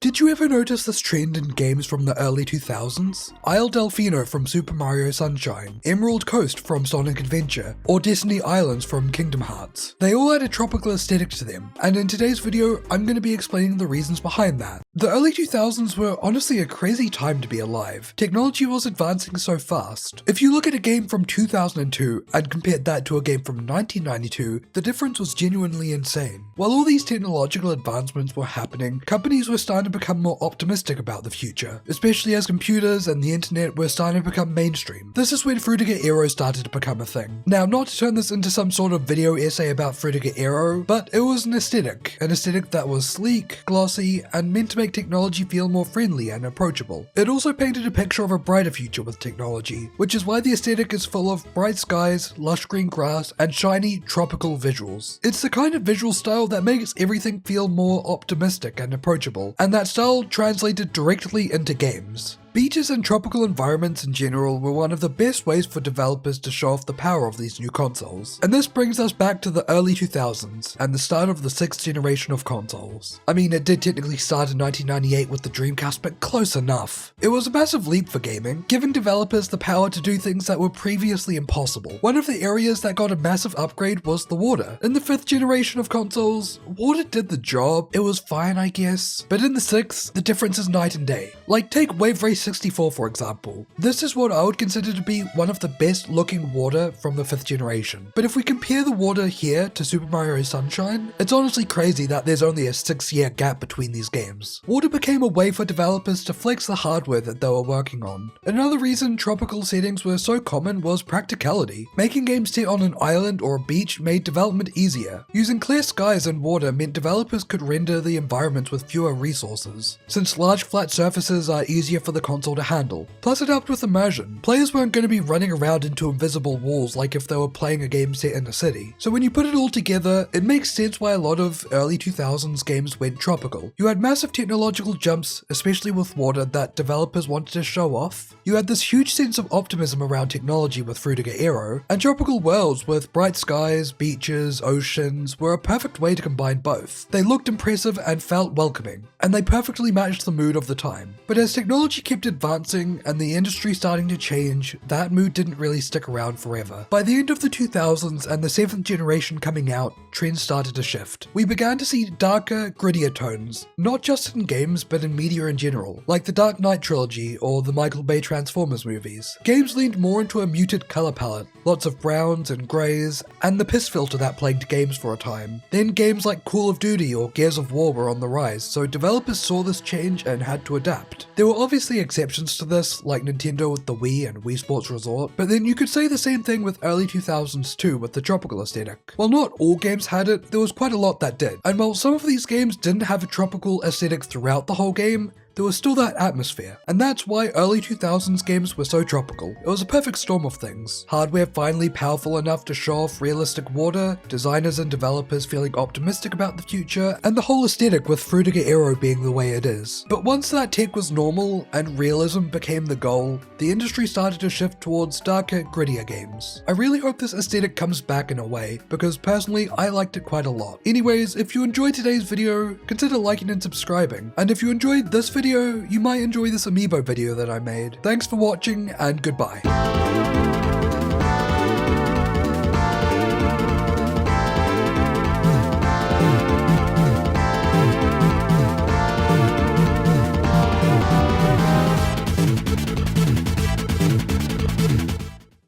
Did you ever notice this trend in games from the early 2000s? Isle Delfino from Super Mario Sunshine, Emerald Coast from Sonic Adventure, or Destiny Islands from Kingdom Hearts. They all had a tropical aesthetic to them, and in today's video, I'm going to be explaining the reasons behind that. The early 2000s were honestly a crazy time to be alive. Technology was advancing so fast. If you look at a game from 2002 and compare that to a game from 1992, the difference was genuinely insane. While all these technological advancements were happening, companies were starting to become more optimistic about the future, especially as computers and the internet were starting to become mainstream. This is when Fruitiger Aero started to become a thing. Now, not to turn this into some sort of video essay about Fruitiger Aero, but it was an aesthetic that was sleek, glossy, and meant to make technology feel more friendly and approachable. It also painted a picture of a brighter future with technology, which is why the aesthetic is full of bright skies, lush green grass, and shiny, tropical visuals. It's the kind of visual style that makes everything feel more optimistic and approachable, and that style translated directly into games. Beaches and tropical environments in general were one of the best ways for developers to show off the power of these new consoles. And this brings us back to the early 2000s and the start of the 6th generation of consoles. I mean, it did technically start in 1998 with the Dreamcast, but close enough. It was a massive leap for gaming, giving developers the power to do things that were previously impossible. One of the areas that got a massive upgrade was the water. In the 5th generation of consoles, water did the job. It was fine, I guess. But in the 6th, the difference is night and day. Like, take Wave Race 64 for example. This is what I would consider to be one of the best looking water from the 5th generation. But if we compare the water here to Super Mario Sunshine, it's honestly crazy that there's only a 6-year gap between these games. Water became a way for developers to flex the hardware that they were working on. Another reason tropical settings were so common was practicality. Making games set on an island or a beach made development easier. Using clear skies and water meant developers could render the environments with fewer resources, since large flat surfaces are easier for the console to handle. Plus it helped with immersion. Players weren't going to be running around into invisible walls like if they were playing a game set in a city. So when you put it all together, it makes sense why a lot of early 2000s games went tropical. You had massive technological jumps, especially with water, that developers wanted to show off. You had this huge sense of optimism around technology with Fruitiger Aero, and tropical worlds with bright skies, beaches, oceans were a perfect way to combine both. They looked impressive and felt welcoming, and they perfectly matched the mood of the time. But as technology kept advancing and the industry starting to change, that mood didn't really stick around forever. By the end of the 2000s and the 7th generation coming out, trends started to shift. We began to see darker, grittier tones, not just in games but in media in general, like the Dark Knight trilogy or the Michael Bay Transformers movies. Games leaned more into a muted color palette, lots of browns and greys, and the piss filter that plagued games for a time. Then games like Call of Duty or Gears of War were on the rise, so developers saw this change and had to adapt. There were obviously exceptions to this, like Nintendo with the Wii and Wii Sports Resort, but then you could say the same thing with early 2000s too with the tropical aesthetic. While not all games had it, there was quite a lot that did, and while some of these games didn't have a tropical aesthetic throughout the whole game, there was still that atmosphere, and that's why early 2000s games were so tropical. It was a perfect storm of things. Hardware finally powerful enough to show off realistic water, designers and developers feeling optimistic about the future, and the whole aesthetic with Fruitiger Aero being the way it is. But once that tech was normal and realism became the goal, the industry started to shift towards darker, grittier games. I really hope this aesthetic comes back in a way, because personally I liked it quite a lot. Anyways, if you enjoyed today's video, consider liking and subscribing, and if you enjoyed this video, you might enjoy this amiibo video that I made. Thanks for watching and goodbye.